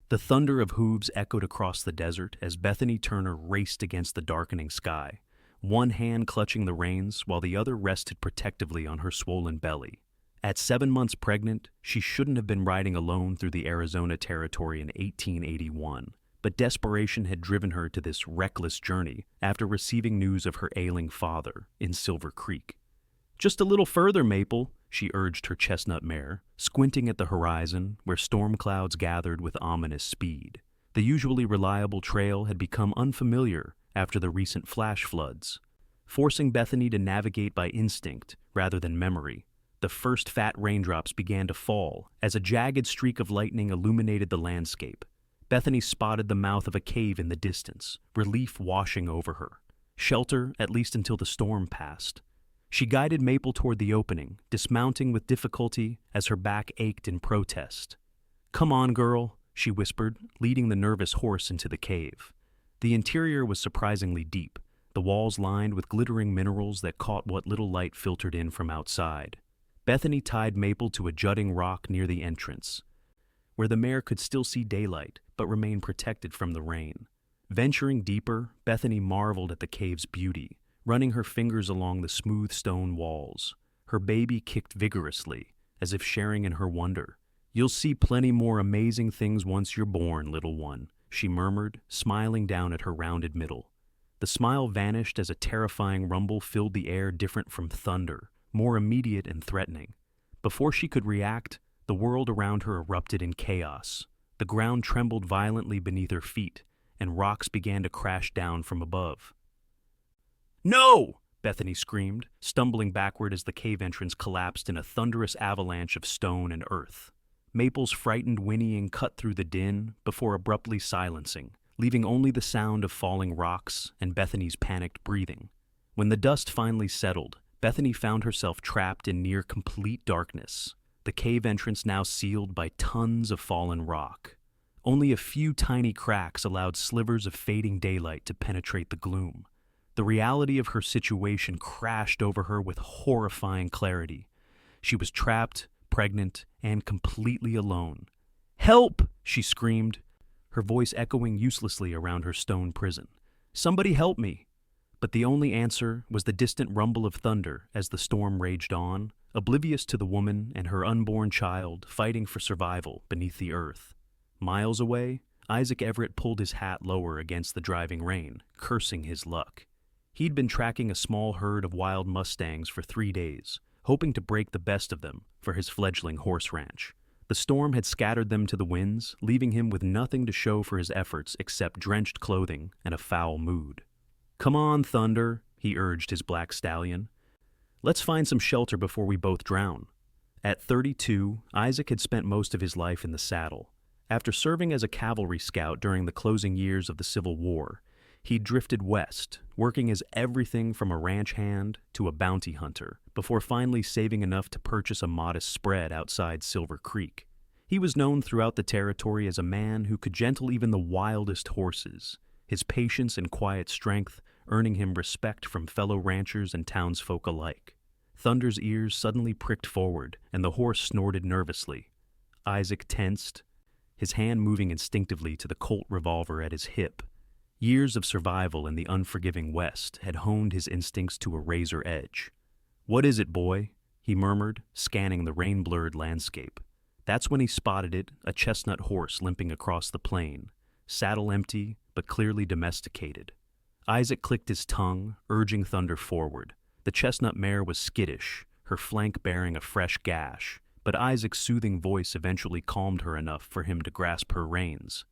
The thunder of hooves echoed across the desert as Bethany Turner raced against the darkening sky, one hand clutching the reins while the other rested protectively on her swollen belly. At 7 months pregnant, she shouldn't have been riding alone through the Arizona Territory in 1881, but desperation had driven her to this reckless journey after receiving news of her ailing father in Silver Creek. "Just a little further, Maple," she urged her chestnut mare, squinting at the horizon where storm clouds gathered with ominous speed. The usually reliable trail had become unfamiliar after the recent flash floods, forcing Bethany to navigate by instinct rather than memory. The first fat raindrops began to fall as a jagged streak of lightning illuminated the landscape. Bethany spotted the mouth of a cave in the distance, relief washing over her. Shelter, at least until the storm passed. She guided Maple toward the opening, dismounting with difficulty as her back ached in protest. "Come on, girl," she whispered, leading the nervous horse into the cave. The interior was surprisingly deep, the walls lined with glittering minerals that caught what little light filtered in from outside. Bethany tied Maple to a jutting rock near the entrance, where the mare could still see daylight but remain protected from the rain. Venturing deeper, Bethany marveled at the cave's beauty, running her fingers along the smooth stone walls. Her baby kicked vigorously, as if sharing in her wonder. "You'll see plenty more amazing things once you're born, little one," she murmured, smiling down at her rounded middle. The smile vanished as a terrifying rumble filled the air different from thunder, more immediate and threatening. Before she could react, the world around her erupted in chaos. The ground trembled violently beneath her feet, and rocks began to crash down from above. "No!" Bethany screamed, stumbling backward as the cave entrance collapsed in a thunderous avalanche of stone and earth. Maple's frightened whinnying cut through the din before abruptly silencing, leaving only the sound of falling rocks and Bethany's panicked breathing. When the dust finally settled, Bethany found herself trapped in near complete darkness, the cave entrance now sealed by tons of fallen rock. Only a few tiny cracks allowed slivers of fading daylight to penetrate the gloom. The reality of her situation crashed over her with horrifying clarity. She was trapped, pregnant, and completely alone. "Help!" she screamed, her voice echoing uselessly around her stone prison. "Somebody help me!" But the only answer was the distant rumble of thunder as the storm raged on, oblivious to the woman and her unborn child fighting for survival beneath the earth. Miles away, Isaac Everett pulled his hat lower against the driving rain, cursing his luck. He'd been tracking a small herd of wild mustangs for 3 days, hoping to break the best of them for his fledgling horse ranch. The storm had scattered them to the winds, leaving him with nothing to show for his efforts except drenched clothing and a foul mood. "Come on, Thunder," he urged his black stallion. "Let's find some shelter before we both drown." At 32, Isaac had spent most of his life in the saddle. After serving as a cavalry scout during the closing years of the Civil War, he drifted west, working as everything from a ranch hand to a bounty hunter, before finally saving enough to purchase a modest spread outside Silver Creek. He was known throughout the territory as a man who could gentle even the wildest horses, his patience and quiet strength earning him respect from fellow ranchers and townsfolk alike. Thunder's ears suddenly pricked forward, and the horse snorted nervously. Isaac tensed, his hand moving instinctively to the Colt revolver at his hip. Years of survival in the unforgiving West had honed his instincts to a razor edge. "What is it, boy?" he murmured, scanning the rain-blurred landscape. That's when he spotted it, a chestnut horse limping across the plain, saddle empty but clearly domesticated. Isaac clicked his tongue, urging Thunder forward. The chestnut mare was skittish, her flank bearing a fresh gash, but Isaac's soothing voice eventually calmed her enough for him to grasp her reins.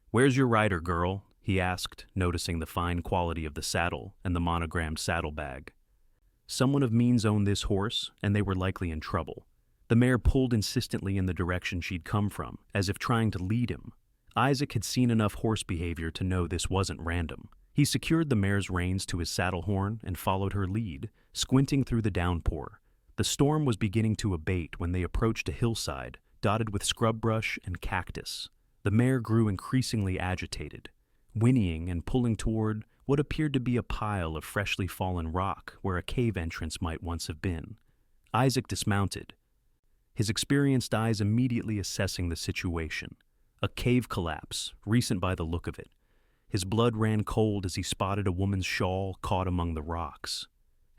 "Where's your rider, girl?" he asked, noticing the fine quality of the saddle and the monogrammed saddlebag. Someone of means owned this horse, and they were likely in trouble. The mare pulled insistently in the direction she'd come from, as if trying to lead him. Isaac had seen enough horse behavior to know this wasn't random. He secured the mare's reins to his saddle horn and followed her lead, squinting through the downpour. The storm was beginning to abate when they approached a hillside, dotted with scrub brush and cactus. The mare grew increasingly agitated, whinnying and pulling toward what appeared to be a pile of freshly fallen rock where a cave entrance might once have been. Isaac dismounted, his experienced eyes immediately assessing the situation. A cave collapse, recent by the look of it. His blood ran cold as he spotted a woman's shawl caught among the rocks.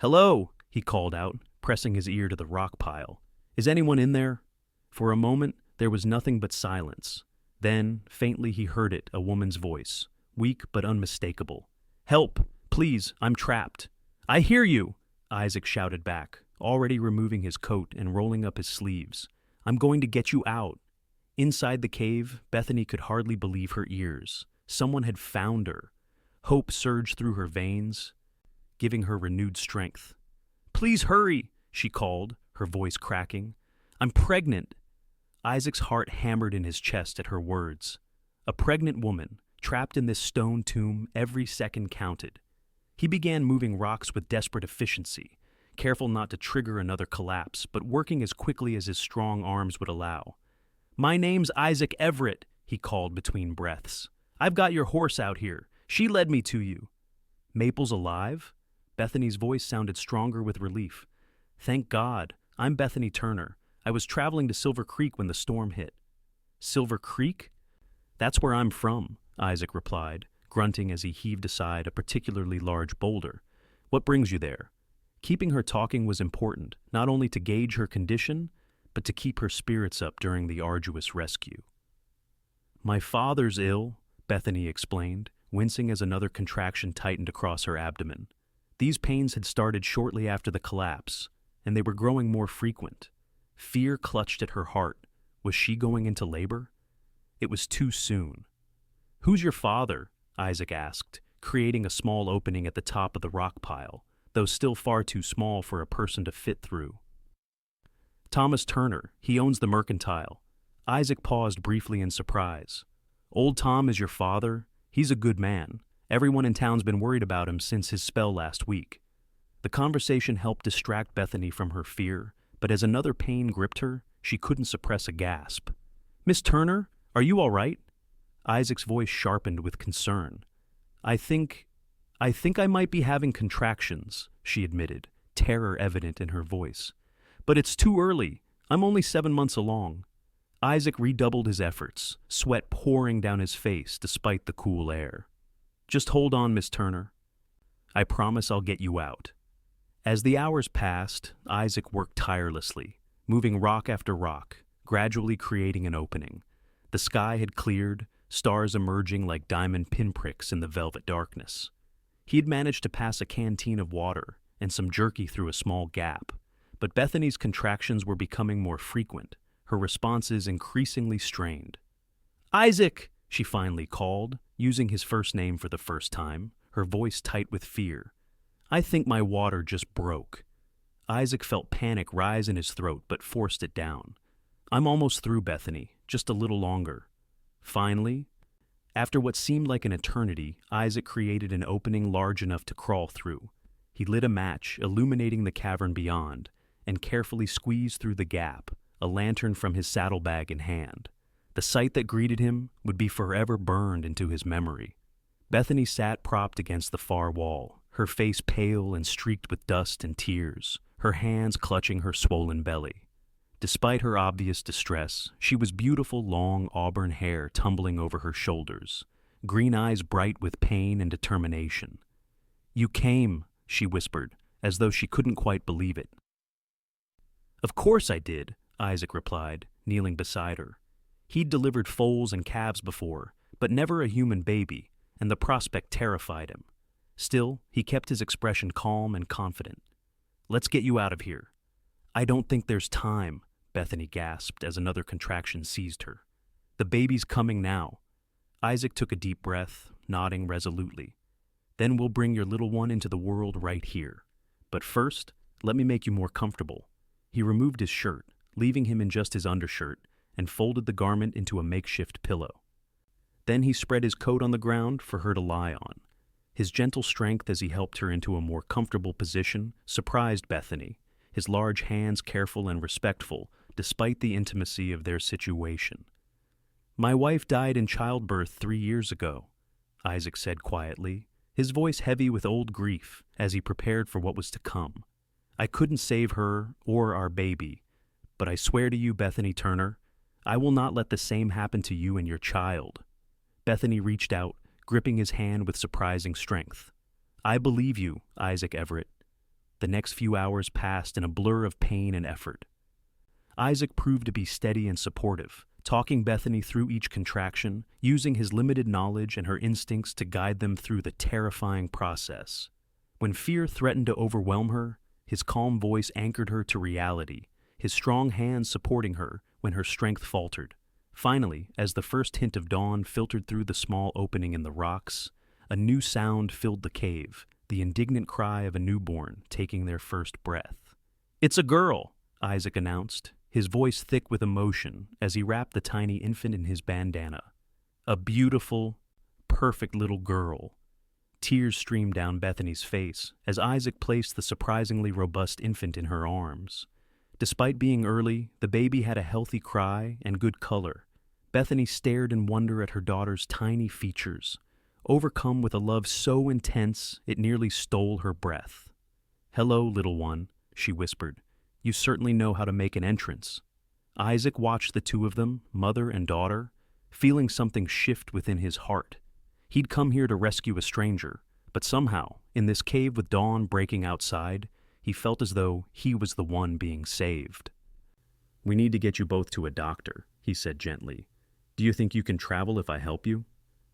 "Hello," he called out, pressing his ear to the rock pile. "Is anyone in there?" For a moment, there was nothing but silence. Then, faintly he heard it, a woman's voice, weak but unmistakable. "Help! Please, I'm trapped." "I hear you!" Isaac shouted back, already removing his coat and rolling up his sleeves. "I'm going to get you out." Inside the cave, Bethany could hardly believe her ears. Someone had found her. Hope surged through her veins, giving her renewed strength. "Please hurry," she called, her voice cracking. "I'm pregnant." Isaac's heart hammered in his chest at her words. A pregnant woman, trapped in this stone tomb, every second counted. He began moving rocks with desperate efficiency, careful not to trigger another collapse, but working as quickly as his strong arms would allow. "My name's Isaac Everett," he called between breaths. "I've got your horse out here. She led me to you." "Maple's alive?" Bethany's voice sounded stronger with relief. "Thank God. I'm Bethany Turner. I was traveling to Silver Creek when the storm hit." "Silver Creek?" "That's where I'm from," Isaac replied, grunting as he heaved aside a particularly large boulder. "What brings you there?" Keeping her talking was important, not only to gauge her condition, but to keep her spirits up during the arduous rescue. "My father's ill," Bethany explained, wincing as another contraction tightened across her abdomen. These pains had started shortly after the collapse, and they were growing more frequent. Fear clutched at her heart. Was she going into labor? It was too soon. "Who's your father?" Isaac asked, creating a small opening at the top of the rock pile, though still far too small for a person to fit through. "Thomas Turner. He owns the mercantile." Isaac paused briefly in surprise. "Old Tom is your father? He's a good man. Everyone in town's been worried about him since his spell last week." The conversation helped distract Bethany from her fear, but as another pain gripped her, she couldn't suppress a gasp. "Miss Turner, are you all right?" Isaac's voice sharpened with concern. I think I might be having contractions," she admitted, terror evident in her voice. "But it's too early. I'm only 7 months along." Isaac redoubled his efforts, sweat pouring down his face despite the cool air. "Just hold on, Miss Turner. I promise I'll get you out." As the hours passed, Isaac worked tirelessly, moving rock after rock, gradually creating an opening. The sky had cleared, stars emerging like diamond pinpricks in the velvet darkness. He had managed to pass a canteen of water and some jerky through a small gap, but Bethany's contractions were becoming more frequent, her responses increasingly strained. "Isaac!" she finally called, using his first name for the first time, her voice tight with fear. "I think my water just broke." Isaac felt panic rise in his throat but forced it down. "I'm almost through, Bethany, just a little longer." Finally, after what seemed like an eternity, Isaac created an opening large enough to crawl through. He lit a match, illuminating the cavern beyond, and carefully squeezed through the gap, a lantern from his saddlebag in hand. The sight that greeted him would be forever burned into his memory. Bethany sat propped against the far wall, her face pale and streaked with dust and tears, her hands clutching her swollen belly. Despite her obvious distress, she was beautiful long auburn hair tumbling over her shoulders, green eyes bright with pain and determination. "You came," she whispered, as though she couldn't quite believe it. "Of course I did," Isaac replied, kneeling beside her. He'd delivered foals and calves before, but never a human baby, and the prospect terrified him. Still, he kept his expression calm and confident. "Let's get you out of here." "I don't think there's time," Bethany gasped as another contraction seized her. "The baby's coming now." Isaac took a deep breath, nodding resolutely. "Then we'll bring your little one into the world right here. But first, let me make you more comfortable." He removed his shirt, leaving him in just his undershirt, and folded the garment into a makeshift pillow. Then he spread his coat on the ground for her to lie on. His gentle strength as he helped her into a more comfortable position surprised Bethany, his large hands careful and respectful, despite the intimacy of their situation. "My wife died in childbirth 3 years ago," Isaac said quietly, his voice heavy with old grief as he prepared for what was to come. "I couldn't save her or our baby, but I swear to you, Bethany Turner, I will not let the same happen to you and your child." Bethany reached out, gripping his hand with surprising strength. "I believe you, Isaac Everett." The next few hours passed in a blur of pain and effort. Isaac proved to be steady and supportive, talking Bethany through each contraction, using his limited knowledge and her instincts to guide them through the terrifying process. When fear threatened to overwhelm her, his calm voice anchored her to reality, his strong hands supporting her when her strength faltered. Finally, as the first hint of dawn filtered through the small opening in the rocks, a new sound filled the cave, the indignant cry of a newborn taking their first breath. "It's a girl," Isaac announced, his voice thick with emotion as he wrapped the tiny infant in his bandana. "A beautiful, perfect little girl." Tears streamed down Bethany's face as Isaac placed the surprisingly robust infant in her arms. Despite being early, the baby had a healthy cry and good color. Bethany stared in wonder at her daughter's tiny features, overcome with a love so intense it nearly stole her breath. "Hello, little one," she whispered. "You certainly know how to make an entrance." Isaac watched the two of them, mother and daughter, feeling something shift within his heart. He'd come here to rescue a stranger, but somehow, in this cave with dawn breaking outside, he felt as though he was the one being saved. "We need to get you both to a doctor," he said gently. "Do you think you can travel if I help you?"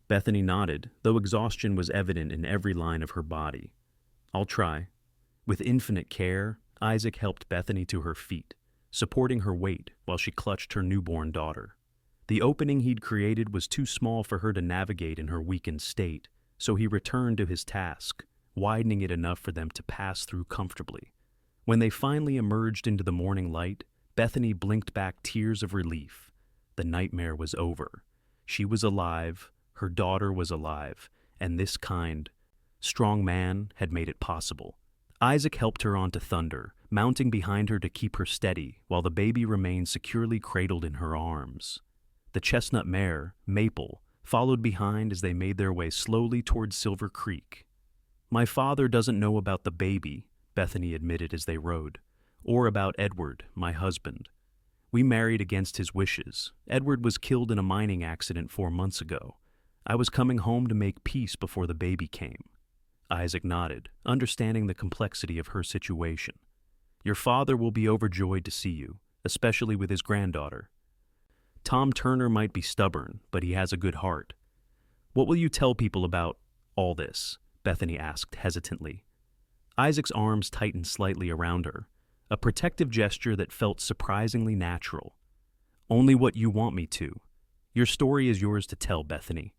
Bethany nodded, though exhaustion was evident in every line of her body. "I'll try." With infinite care, Isaac helped Bethany to her feet, supporting her weight while she clutched her newborn daughter. The opening he'd created was too small for her to navigate in her weakened state, so he returned to his task, widening it enough for them to pass through comfortably. When they finally emerged into the morning light, Bethany blinked back tears of relief. The nightmare was over. She was alive, her daughter was alive, and this kind, strong man had made it possible. Isaac helped her onto Thunder, mounting behind her to keep her steady while the baby remained securely cradled in her arms. The chestnut mare, Maple, followed behind as they made their way slowly toward Silver Creek. "My father doesn't know about the baby," Bethany admitted as they rode, "or about Edward, my husband. We married against his wishes. Edward was killed in a mining accident 4 months ago. I was coming home to make peace before the baby came." Isaac nodded, understanding the complexity of her situation. "Your father will be overjoyed to see you, especially with his granddaughter. Tom Turner might be stubborn, but he has a good heart." "What will you tell people about all this?" Bethany asked hesitantly. Isaac's arms tightened slightly around her, a protective gesture that felt surprisingly natural. "Only what you want me to. Your story is yours to tell, Bethany."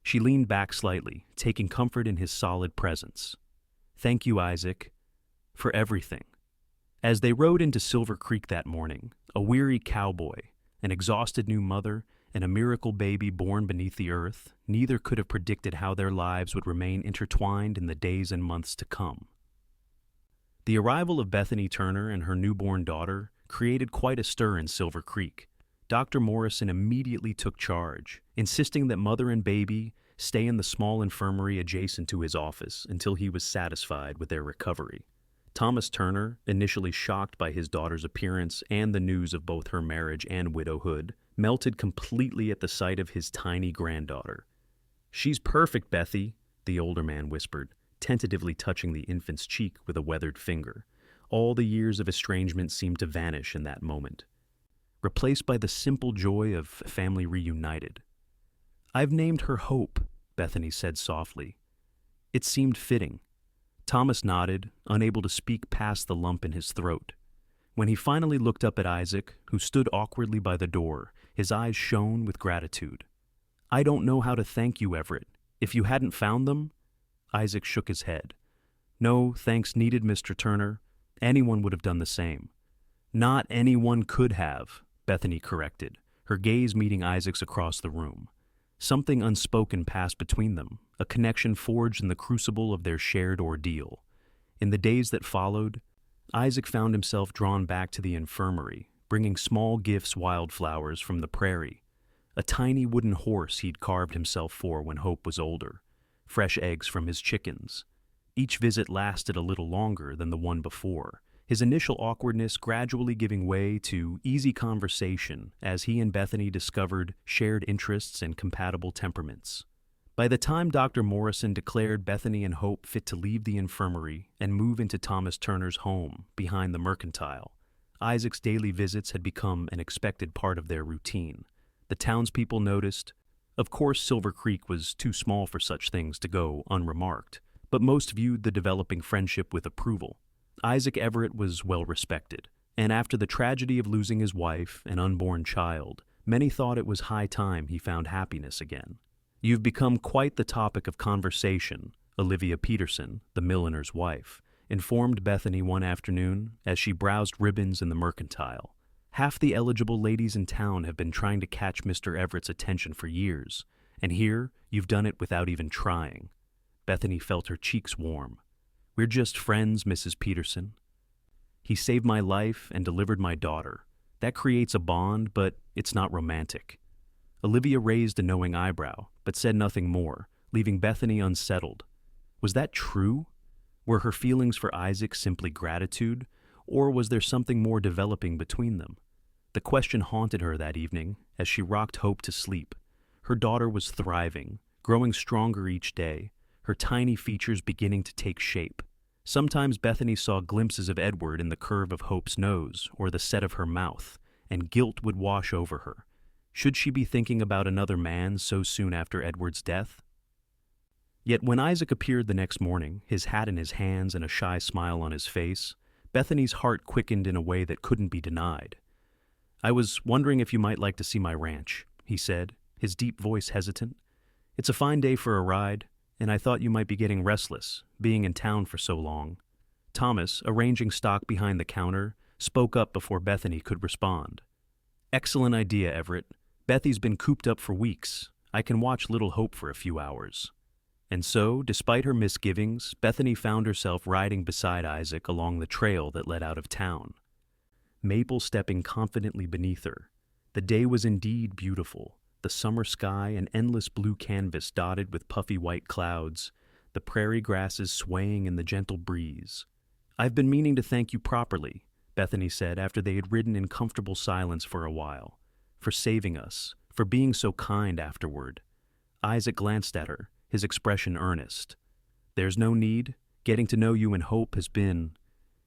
She leaned back slightly, taking comfort in his solid presence. "Thank you, Isaac, for everything." As they rode into Silver Creek that morning, a weary cowboy, an exhausted new mother, and a miracle baby born beneath the earth, neither could have predicted how their lives would remain intertwined in the days and months to come. The arrival of Bethany Turner and her newborn daughter created quite a stir in Silver Creek. Dr. Morrison immediately took charge, insisting that mother and baby stay in the small infirmary adjacent to his office until he was satisfied with their recovery. Thomas Turner, initially shocked by his daughter's appearance and the news of both her marriage and widowhood, melted completely at the sight of his tiny granddaughter. "She's perfect, Bethy," the older man whispered, tentatively touching the infant's cheek with a weathered finger. All the years of estrangement seemed to vanish in that moment, replaced by the simple joy of family reunited. "I've named her Hope," Bethany said softly. It seemed fitting. Thomas nodded, unable to speak past the lump in his throat. When he finally looked up at Isaac, who stood awkwardly by the door, his eyes shone with gratitude. "I don't know how to thank you, Everett. If you hadn't found them—" Isaac shook his head. "No thanks needed, Mr. Turner. Anyone would have done the same." "Not anyone could have," Bethany corrected, her gaze meeting Isaac's across the room. Something unspoken passed between them, a connection forged in the crucible of their shared ordeal. In the days that followed, Isaac found himself drawn back to the infirmary, bringing small gifts, wildflowers from the prairie, a tiny wooden horse he'd carved himself for when Hope was older, fresh eggs from his chickens. Each visit lasted a little longer than the one before, his initial awkwardness gradually giving way to easy conversation as he and Bethany discovered shared interests and compatible temperaments. By the time Dr. Morrison declared Bethany and Hope fit to leave the infirmary and move into Thomas Turner's home behind the mercantile, Isaac's daily visits had become an expected part of their routine. The townspeople noticed. Of course, Silver Creek was too small for such things to go unremarked, but most viewed the developing friendship with approval. Isaac Everett was well respected, and after the tragedy of losing his wife and unborn child, many thought it was high time he found happiness again. "You've become quite the topic of conversation," Olivia Peterson, the milliner's wife, informed Bethany one afternoon as she browsed ribbons in the mercantile. "Half the eligible ladies in town have been trying to catch Mr. Everett's attention for years, and here you've done it without even trying." Bethany felt her cheeks warm. "We're just friends, Mrs. Peterson. He saved my life and delivered my daughter. That creates a bond, but it's not romantic." Olivia raised a knowing eyebrow, but said nothing more, leaving Bethany unsettled. Was that true? Were her feelings for Isaac simply gratitude, or was there something more developing between them? The question haunted her that evening as she rocked Hope to sleep. Her daughter was thriving, growing stronger each day, her tiny features beginning to take shape. Sometimes Bethany saw glimpses of Edward in the curve of Hope's nose or the set of her mouth, and guilt would wash over her. Should she be thinking about another man so soon after Edward's death? Yet when Isaac appeared the next morning, his hat in his hands and a shy smile on his face, Bethany's heart quickened in a way that couldn't be denied. "I was wondering if you might like to see my ranch," he said, his deep voice hesitant. "It's a fine day for a ride, and I thought you might be getting restless, being in town for so long." Thomas, arranging stock behind the counter, spoke up before Bethany could respond. "Excellent idea, Everett. Bethy's been cooped up for weeks. I can watch little Hope for a few hours." And so, despite her misgivings, Bethany found herself riding beside Isaac along the trail that led out of town, Maple stepping confidently beneath her. The day was indeed beautiful, the summer sky an endless blue canvas dotted with puffy white clouds, the prairie grasses swaying in the gentle breeze. "I've been meaning to thank you properly," Bethany said after they had ridden in comfortable silence for a while, "for saving us, for being so kind afterward." Isaac glanced at her, his expression earnest. "There's no need. Getting to know you and Hope has been—"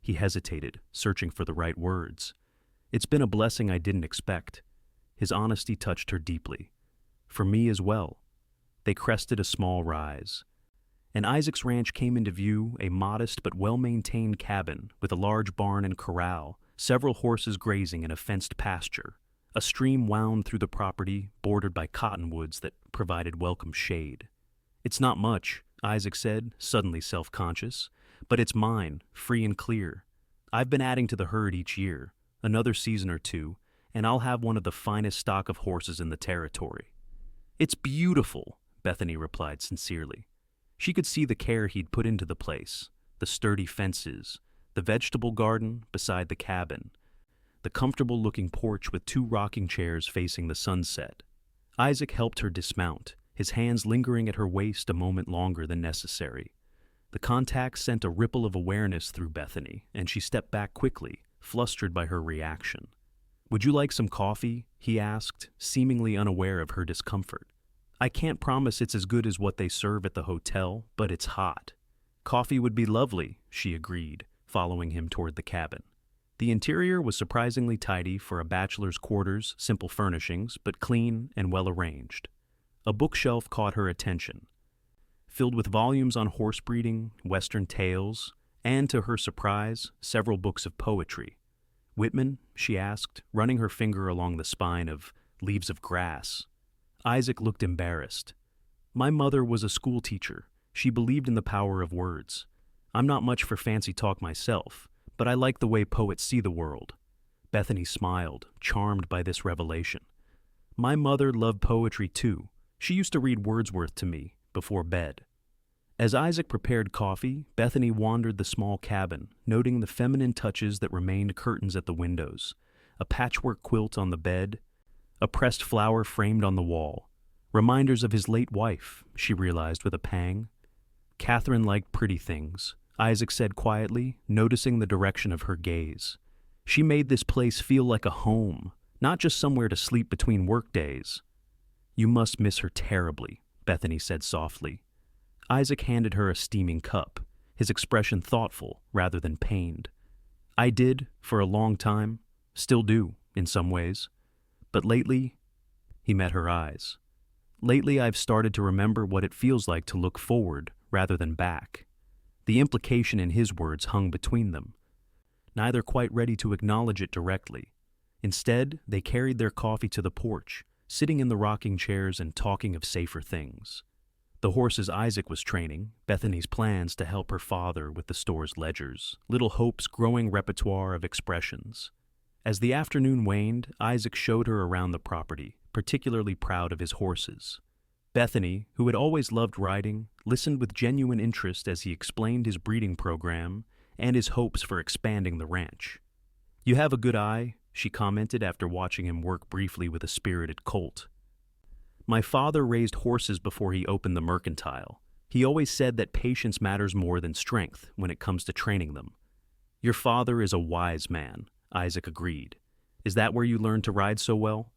He hesitated, searching for the right words. "It's been a blessing I didn't expect." His honesty touched her deeply. "For me as well." They crested a small rise, and Isaac's ranch came into view, a modest but well-maintained cabin with a large barn and corral, several horses grazing in a fenced pasture. A stream wound through the property, bordered by cottonwoods that provided welcome shade. "It's not much," Isaac said, suddenly self-conscious, "but it's mine, free and clear. I've been adding to the herd each year, another season or two, and I'll have one of the finest stock of horses in the territory." "It's beautiful," Bethany replied sincerely. She could see the care he'd put into the place, the sturdy fences, the vegetable garden beside the cabin, the comfortable-looking porch with 2 rocking chairs facing the sunset. Isaac helped her dismount, his hands lingering at her waist a moment longer than necessary. The contact sent a ripple of awareness through Bethany, and she stepped back quickly, flustered by her reaction. "Would you like some coffee?" he asked, seemingly unaware of her discomfort. "I can't promise it's as good as what they serve at the hotel, but it's hot." "Coffee would be lovely," she agreed, following him toward the cabin. The interior was surprisingly tidy for a bachelor's quarters, simple furnishings, but clean and well-arranged. A bookshelf caught her attention, filled with volumes on horse breeding, Western tales, and, to her surprise, several books of poetry. "Whitman?" she asked, running her finger along the spine of Leaves of Grass. Isaac looked embarrassed. "My mother was a school teacher. She believed in the power of words. I'm not much for fancy talk myself, but I like the way poets see the world." Bethany smiled, charmed by this revelation. "My mother loved poetry too. She used to read Wordsworth to me before bed." As Isaac prepared coffee, Bethany wandered the small cabin, noting the feminine touches that remained curtains at the windows, a patchwork quilt on the bed, a pressed flower framed on the wall. Reminders of his late wife, she realized with a pang. Catherine liked pretty things, Isaac said quietly, noticing the direction of her gaze. She made this place feel like a home, not just somewhere to sleep between work days. You must miss her terribly, Bethany said softly. Isaac handed her a steaming cup, his expression thoughtful rather than pained. I did, for a long time, still do, in some ways. But lately, he met her eyes. Lately I've started to remember what it feels like to look forward rather than back. The implication in his words hung between them, neither quite ready to acknowledge it directly. Instead, they carried their coffee to the porch, sitting in the rocking chairs and talking of safer things. The horses Isaac was training, Bethany's plans to help her father with the store's ledgers, little Hope's growing repertoire of expressions. As the afternoon waned, Isaac showed her around the property, particularly proud of his horses. Bethany, who had always loved riding, listened with genuine interest as he explained his breeding program and his hopes for expanding the ranch. You have a good eye, she commented after watching him work briefly with a spirited colt. My father raised horses before he opened the mercantile. He always said that patience matters more than strength when it comes to training them. Your father is a wise man, Isaac agreed. Is that where you learned to ride so well?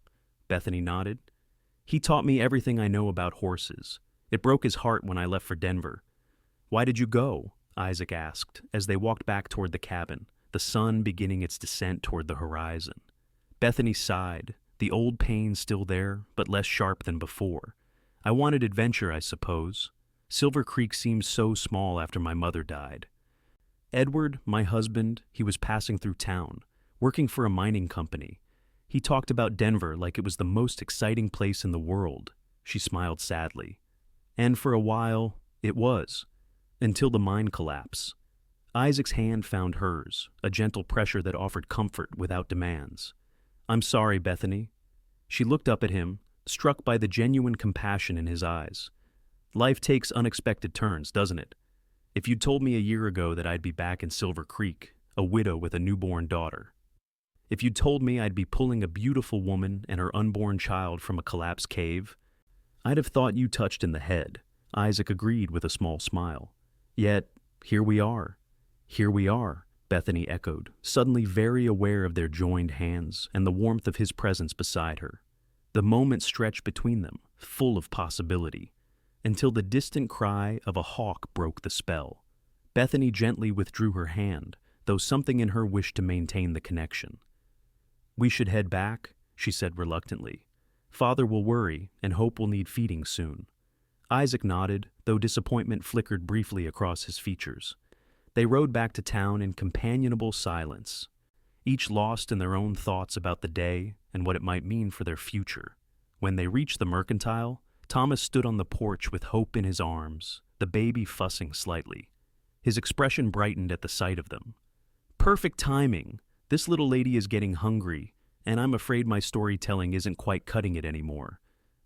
Bethany nodded. He taught me everything I know about horses. It broke his heart when I left for Denver. Why did you go? Isaac asked as they walked back toward the cabin, the sun beginning its descent toward the horizon. Bethany sighed, the old pain still there, but less sharp than before. I wanted adventure, I suppose. Silver Creek seemed so small after my mother died. Edward, my husband, he was passing through town, working for a mining company. He talked about Denver like it was the most exciting place in the world. She smiled sadly. And for a while, it was, until the mine collapse. Isaac's hand found hers, a gentle pressure that offered comfort without demands. I'm sorry, Bethany. She looked up at him, struck by the genuine compassion in his eyes. Life takes unexpected turns, doesn't it? If you'd told me a year ago that I'd be back in Silver Creek, a widow with a newborn daughter. If you'd told me I'd be pulling a beautiful woman and her unborn child from a collapsed cave, I'd have thought you touched in the head, Isaac agreed with a small smile. Yet, here we are. Here we are, Bethany echoed, suddenly very aware of their joined hands and the warmth of his presence beside her. The moment stretched between them, full of possibility, until the distant cry of a hawk broke the spell. Bethany gently withdrew her hand, though something in her wished to maintain the connection. We should head back, she said reluctantly. Father will worry, and Hope will need feeding soon. Isaac nodded, though disappointment flickered briefly across his features. They rode back to town in companionable silence, each lost in their own thoughts about the day and what it might mean for their future. When they reached the mercantile, Thomas stood on the porch with Hope in his arms, the baby fussing slightly. His expression brightened at the sight of them. Perfect timing! This little lady is getting hungry, and I'm afraid my storytelling isn't quite cutting it anymore.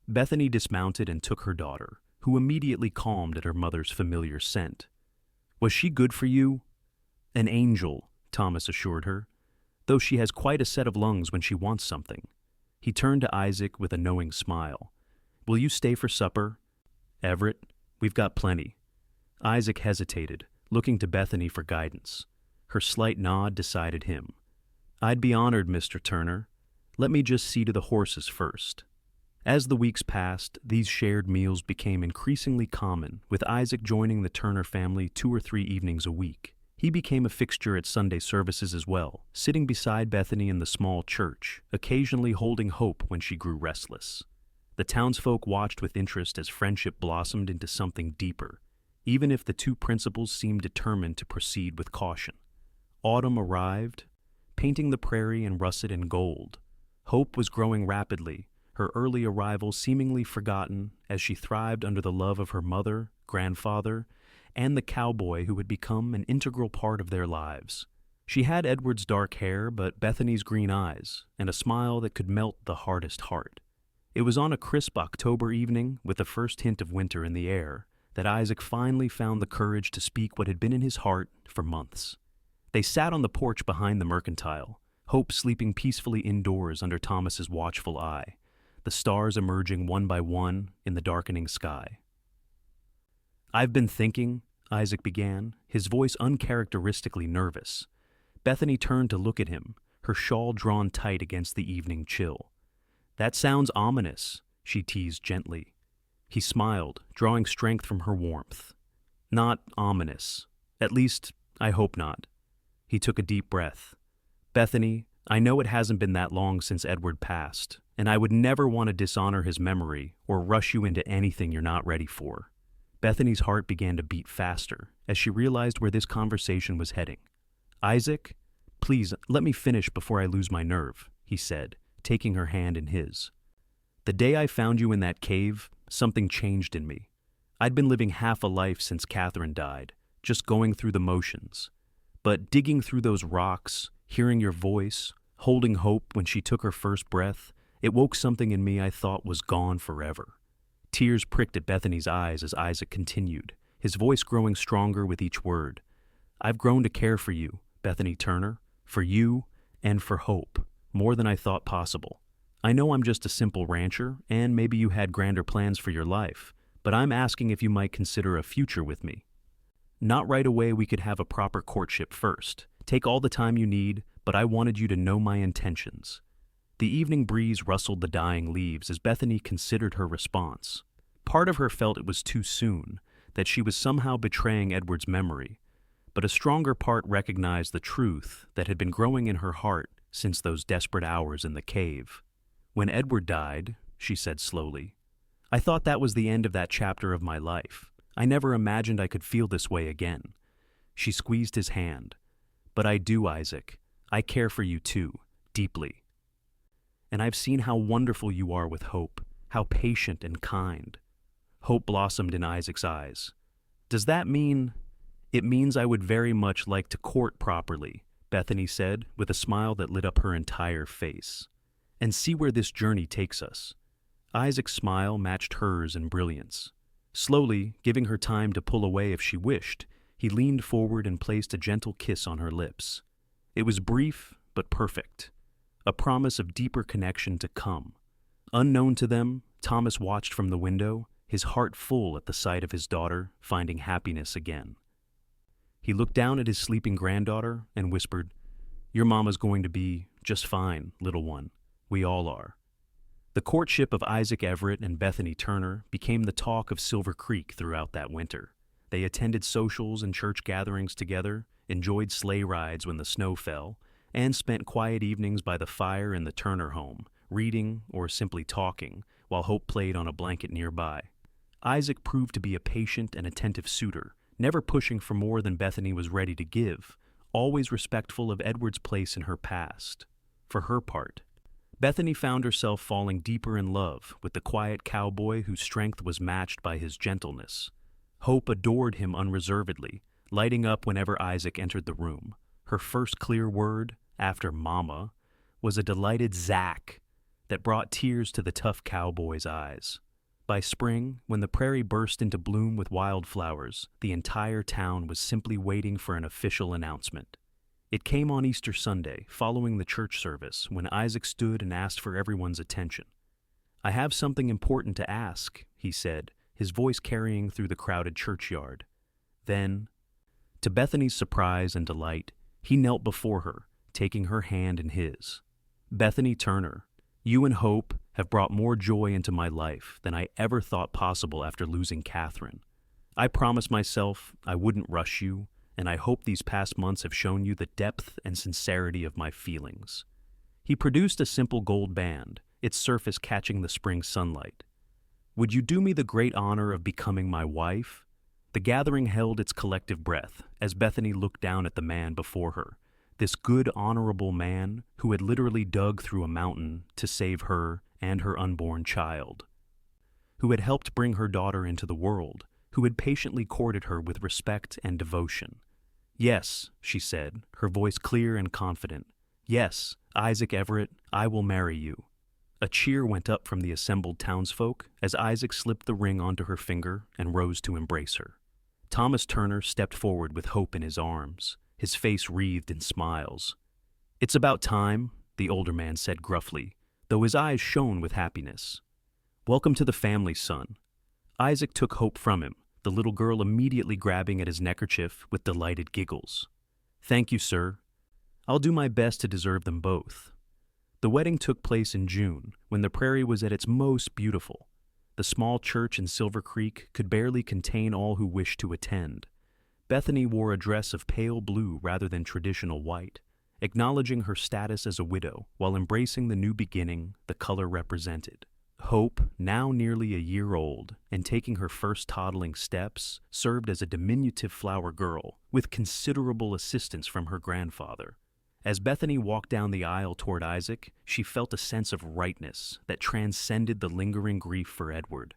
Bethany dismounted and took her daughter, who immediately calmed at her mother's familiar scent. Was she good for you? An angel, Thomas assured her, though she has quite a set of lungs when she wants something. He turned to Isaac with a knowing smile. Will you stay for supper? Everett, we've got plenty. Isaac hesitated, looking to Bethany for guidance. Her slight nod decided him. I'd be honored, Mr. Turner. Let me just see to the horses first. As the weeks passed, these shared meals became increasingly common, with Isaac joining the Turner family 2 or 3 evenings a week. He became a fixture at Sunday services as well, sitting beside Bethany in the small church, occasionally holding Hope when she grew restless. The townsfolk watched with interest as friendship blossomed into something deeper, even if the two principals seemed determined to proceed with caution. Autumn arrived, painting the prairie in russet and gold. Hope was growing rapidly, her early arrival seemingly forgotten as she thrived under the love of her mother, grandfather, and the cowboy who had become an integral part of their lives. She had Edward's dark hair, but Bethany's green eyes, and a smile that could melt the hardest heart. It was on a crisp October evening, with the first hint of winter in the air, that Isaac finally found the courage to speak what had been in his heart for months. They sat on the porch behind the mercantile, Hope sleeping peacefully indoors under Thomas's watchful eye, the stars emerging one by one in the darkening sky. I've been thinking, Isaac began, his voice uncharacteristically nervous. Bethany turned to look at him, her shawl drawn tight against the evening chill. "That sounds ominous," she teased gently. He smiled, drawing strength from her warmth. "Not ominous. At least, I hope not." He took a deep breath. "Bethany, I know it hasn't been that long since Edward passed, and I would never want to dishonor his memory or rush you into anything you're not ready for." Bethany's heart began to beat faster as she realized where this conversation was heading. "Isaac, please let me finish before I lose my nerve," he said, taking her hand in his. "The day I found you in that cave, something changed in me. I'd been living half a life since Catherine died, just going through the motions. But digging through those rocks, hearing your voice, holding hope when she took her first breath, it woke something in me I thought was gone forever." Tears pricked at Bethany's eyes as Isaac continued, his voice growing stronger with each word. "I've grown to care for you, Bethany Turner, for you and for hope, more than I thought possible. I know I'm just a simple rancher, and maybe you had grander plans for your life, but I'm asking if you might consider a future with me. Not right away, we could have a proper courtship first. Take all the time you need, but I wanted you to know my intentions." The evening breeze rustled the dying leaves as Bethany considered her response. Part of her felt it was too soon, that she was somehow betraying Edward's memory, but a stronger part recognized the truth that had been growing in her heart since those desperate hours in the cave. "When Edward died," she said slowly, "I thought that was the end of that chapter of my life. I never imagined I could feel this way again." She squeezed his hand. "But I do, Isaac. I care for you too, deeply. And I've seen how wonderful you are with Hope, how patient and kind." Hope blossomed in Isaac's eyes. "Does that mean—" "It means I would very much like to court properly," Bethany said, with a smile that lit up her entire face. "And see where this journey takes us." Isaac's smile matched hers in brilliance. Slowly, giving her time to pull away if she wished, he leaned forward and placed a gentle kiss on her lips. It was brief, but perfect. A promise of deeper connection to come. Unknown to them, Thomas watched from the window, his heart full at the sight of his daughter finding happiness again. He looked down at his sleeping granddaughter and whispered, "Your mama's going to be just fine, little one. We all are." The courtship of Isaac Everett and Bethany Turner became the talk of Silver Creek throughout that winter. They attended socials and church gatherings together, enjoyed sleigh rides when the snow fell, and spent quiet evenings by the fire in the Turner home, reading or simply talking, while Hope played on a blanket nearby. Isaac proved to be a patient and attentive suitor, never pushing for more than Bethany was ready to give, always respectful of Edward's place in her past. For her part, Bethany found herself falling deeper in love with the quiet cowboy whose strength was matched by his gentleness. Hope adored him unreservedly, lighting up whenever Isaac entered the room. Her first clear word, after "Mama," was a delighted "Zach" that brought tears to the tough cowboy's eyes. By spring, when the prairie burst into bloom with wildflowers, the entire town was simply waiting for an official announcement. It came on Easter Sunday, following the church service, when Isaac stood and asked for everyone's attention. "I have something important to ask," he said, his voice carrying through the crowded churchyard. Then, to Bethany's surprise and delight, he knelt before her, taking her hand in his. "Bethany Turner, you and Hope have brought more joy into my life than I ever thought possible after losing Catherine. I promised myself I wouldn't rush you, and I hope these past months have shown you the depth and sincerity of my feelings." He produced a simple gold band, its surface catching the spring sunlight. "Would you do me the great honor of becoming my wife?" The gathering held its collective breath as Bethany looked down at the man before her, this good, honorable man who had literally dug through a mountain to save her and her unborn child, who had helped bring her daughter into the world, who had patiently courted her with respect and devotion. "Yes," she said, her voice clear and confident. "Yes, Isaac Everett, I will marry you." A cheer went up from the assembled townsfolk as Isaac slipped the ring onto her finger and rose to embrace her. Thomas Turner stepped forward with Hope in his arms, his face wreathed in smiles. "It's about time," the older man said gruffly, though his eyes shone with happiness. "Welcome to the family, son." Isaac took Hope from him, the little girl immediately grabbing at his neckerchief with delighted giggles. "Thank you, sir. I'll do my best to deserve them both." The wedding took place in June, when the prairie was at its most beautiful. The small church in Silver Creek could barely contain all who wished to attend. Bethany wore a dress of pale blue rather than traditional white, acknowledging her status as a widow while embracing the new beginning the color represented. Hope, now nearly a year old and taking her first toddling steps, served as a diminutive flower girl with considerable assistance from her grandfather. As Bethany walked down the aisle toward Isaac, she felt a sense of rightness that transcended the lingering grief for Edward.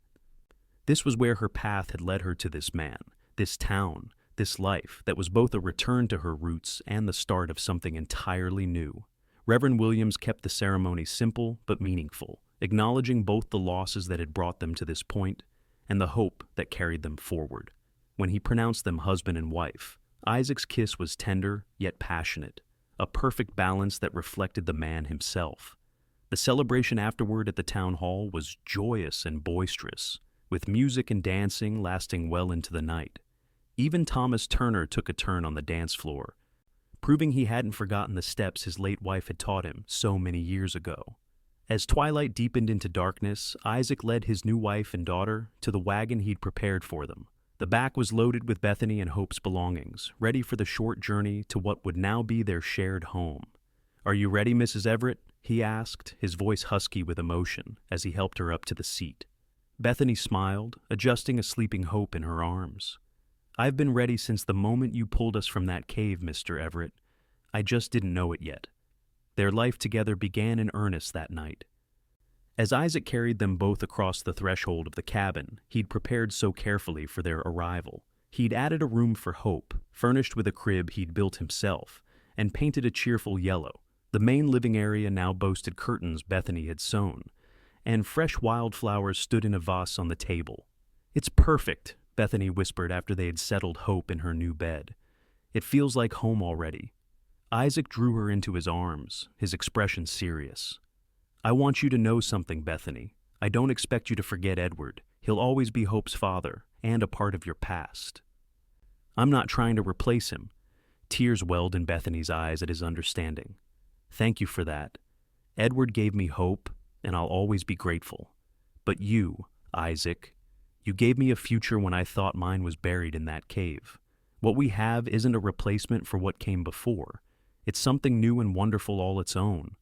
This was where her path had led her to this man, this town, this life that was both a return to her roots and the start of something entirely new. Reverend Williams kept the ceremony simple but meaningful, acknowledging both the losses that had brought them to this point and the hope that carried them forward. When he pronounced them husband and wife, Isaac's kiss was tender yet passionate, a perfect balance that reflected the man himself. The celebration afterward at the town hall was joyous and boisterous, with music and dancing lasting well into the night. Even Thomas Turner took a turn on the dance floor, proving he hadn't forgotten the steps his late wife had taught him so many years ago. As twilight deepened into darkness, Isaac led his new wife and daughter to the wagon he'd prepared for them. The back was loaded with Bethany and Hope's belongings, ready for the short journey to what would now be their shared home. "Are you ready, Mrs. Everett?" he asked, his voice husky with emotion, as he helped her up to the seat. Bethany smiled, adjusting a sleeping Hope in her arms. "I've been ready since the moment you pulled us from that cave, Mr. Everett. I just didn't know it yet." Their life together began in earnest that night. As Isaac carried them both across the threshold of the cabin he'd prepared so carefully for their arrival, he'd added a room for Hope, furnished with a crib he'd built himself, and painted a cheerful yellow. The main living area now boasted curtains Bethany had sewn, and fresh wildflowers stood in a vase on the table. "It's perfect," Bethany whispered after they had settled Hope in her new bed. "It feels like home already." Isaac drew her into his arms, his expression serious. "I want you to know something, Bethany. I don't expect you to forget Edward. He'll always be Hope's father and a part of your past." "I'm not trying to replace him." Tears welled in Bethany's eyes at his understanding. "Thank you for that. Edward gave me hope, and I'll always be grateful. But you, Isaac, you gave me a future when I thought mine was buried in that cave. What we have isn't a replacement for what came before. It's something new and wonderful all its own.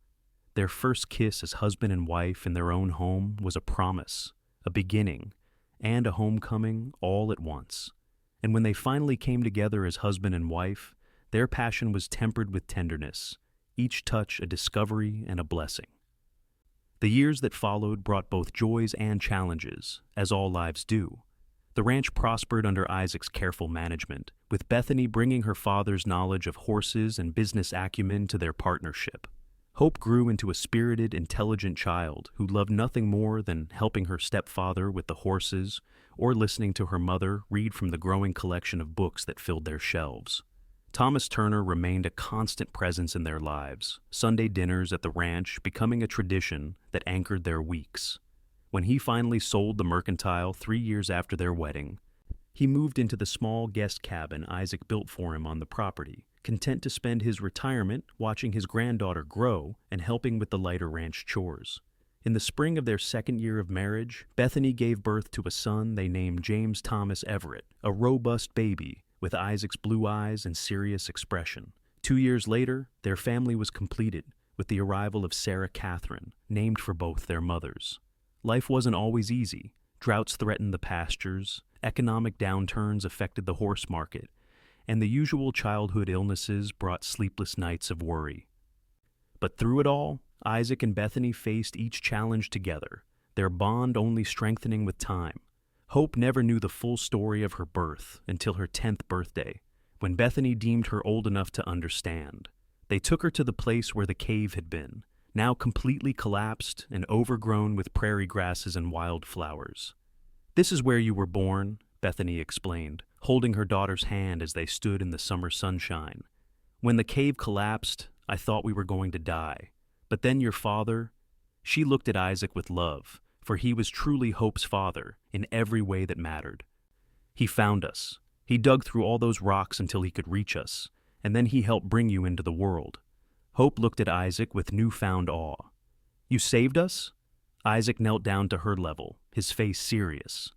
Their first kiss as husband and wife in their own home was a promise, a beginning, and a homecoming all at once. And when they finally came together as husband and wife, their passion was tempered with tenderness, each touch a discovery and a blessing. The years that followed brought both joys and challenges, as all lives do. The ranch prospered under Isaac's careful management, with Bethany bringing her father's knowledge of horses and business acumen to their partnership. Hope grew into a spirited, intelligent child who loved nothing more than helping her stepfather with the horses or listening to her mother read from the growing collection of books that filled their shelves. Thomas Turner remained a constant presence in their lives, Sunday dinners at the ranch becoming a tradition that anchored their weeks. When he finally sold the mercantile 3 years after their wedding, he moved into the small guest cabin Isaac built for him on the property, content to spend his retirement watching his granddaughter grow and helping with the lighter ranch chores. In the spring of their second year of marriage, Bethany gave birth to a son they named James Thomas Everett, a robust baby with Isaac's blue eyes and serious expression. 2 years later, their family was completed with the arrival of Sarah Catherine, named for both their mothers. Life wasn't always easy. Droughts threatened the pastures, economic downturns affected the horse market, and the usual childhood illnesses brought sleepless nights of worry. But through it all, Isaac and Bethany faced each challenge together, their bond only strengthening with time. Hope never knew the full story of her birth until her 10th birthday, when Bethany deemed her old enough to understand. They took her to the place where the cave had been, now completely collapsed and overgrown with prairie grasses and wildflowers. "This is where you were born," Bethany explained, holding her daughter's hand as they stood in the summer sunshine. "When the cave collapsed, I thought we were going to die. But then your father—" She looked at Isaac with love, for he was truly Hope's father in every way that mattered. He found us. He dug through all those rocks until he could reach us, and then he helped bring you into the world." Hope looked at Isaac with newfound awe. "You saved us?" Isaac knelt down to her level, his face serious.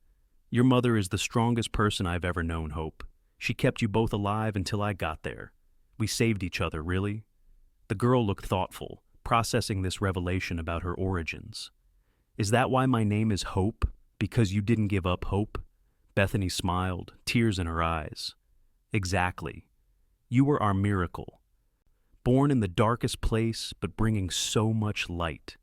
"Your mother is the strongest person I've ever known, Hope. She kept you both alive until I got there. We saved each other, really?" The girl looked thoughtful, processing this revelation about her origins. "Is that why my name is Hope? Because you didn't give up hope?" Bethany smiled, tears in her eyes. "Exactly. You were our miracle. Born in the darkest place, but bringing so much light."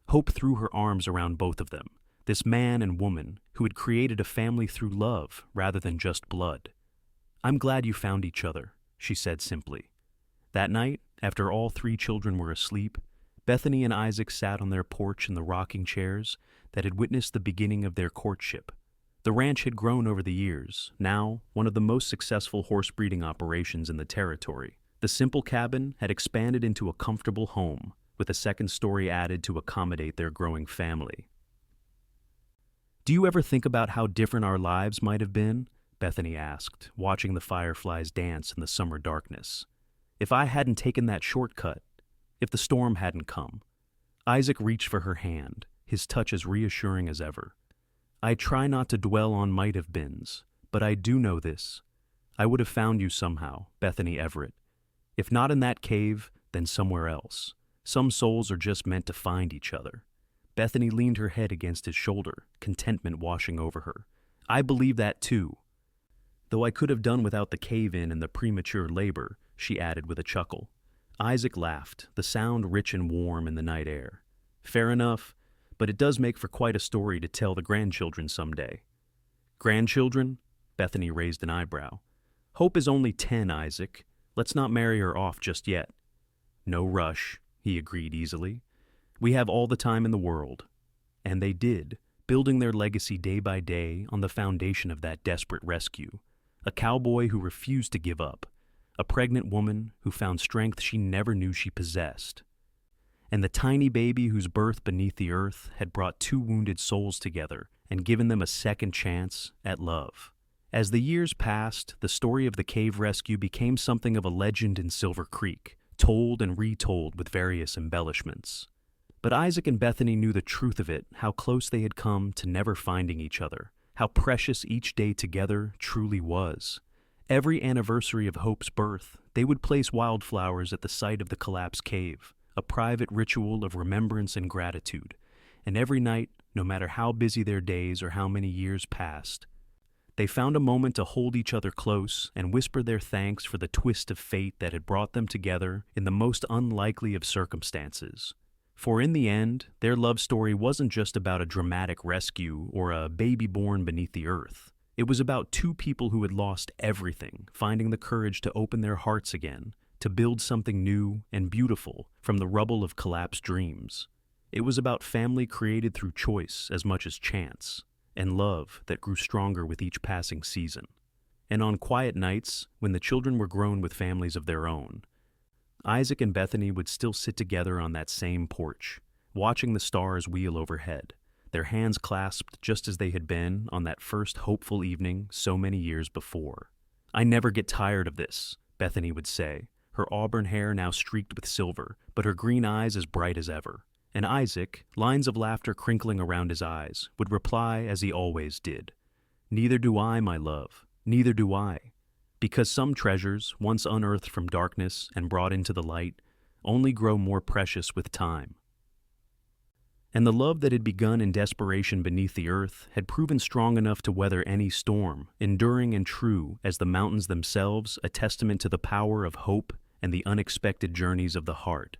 Hope threw her arms around both of them, this man and woman who had created a family through love rather than just blood. "I'm glad you found each other," she said simply. That night, after all three children were asleep, Bethany and Isaac sat on their porch in the rocking chairs that had witnessed the beginning of their courtship. The ranch had grown over the years, now one of the most successful horse breeding operations in the territory. The simple cabin had expanded into a comfortable home, with a second story added to accommodate their growing family. "Do you ever think about how different our lives might have been?" Bethany asked, watching the fireflies dance in the summer darkness. "If I hadn't taken that shortcut, if the storm hadn't come." Isaac reached for her hand, his touch as reassuring as ever. "I try not to dwell on might-have-beens, but I do know this. I would have found you somehow, Bethany Everett. If not in that cave, then somewhere else. Some souls are just meant to find each other." Bethany leaned her head against his shoulder, contentment washing over her. "I believe that too. Though I could have done without the cave-in and the premature labor," she added with a chuckle. Isaac laughed, the sound rich and warm in the night air. "Fair enough, but it does make for quite a story to tell the grandchildren someday." "Grandchildren?" Bethany raised an eyebrow. "Hope is only 10, Isaac. Let's not marry her off just yet." "No rush," he agreed easily. "We have all the time in the world." And they did, building their legacy day by day on the foundation of that desperate rescue. A cowboy who refused to give up. A pregnant woman who found strength she never knew she possessed. And the tiny baby whose birth beneath the earth had brought two wounded souls together and given them a second chance at love. As the years passed, the story of the cave rescue became something of a legend in Silver Creek, told and retold with various embellishments. But Isaac and Bethany knew the truth of it, how close they had come to never finding each other, how precious each day together truly was. Every anniversary of Hope's birth, they would place wildflowers at the site of the collapsed cave, a private ritual of remembrance and gratitude. And every night, no matter how busy their days or how many years passed, they found a moment to hold each other close and whisper their thanks for the twist of fate that had brought them together in the most unlikely of circumstances. For in the end, their love story wasn't just about a dramatic rescue or a baby born beneath the earth. It was about two people who had lost everything, finding the courage to open their hearts again, to build something new and beautiful from the rubble of collapsed dreams. It was about family created through choice as much as chance, and love that grew stronger with each passing season. And on quiet nights, when the children were grown with families of their own, Isaac and Bethany would still sit together on that same porch, watching the stars wheel overhead, their hands clasped just as they had been on that first hopeful evening so many years before. "I never get tired of this," Bethany would say, her auburn hair now streaked with silver, but her green eyes as bright as ever. And Isaac, lines of laughter crinkling around his eyes, would reply as he always did. "Neither do I, my love, neither do I. Because some treasures, once unearthed from darkness and brought into the light, only grow more precious with time." And the love that had begun in desperation beneath the earth had proven strong enough to weather any storm, enduring and true as the mountains themselves, a testament to the power of hope and the unexpected journeys of the heart.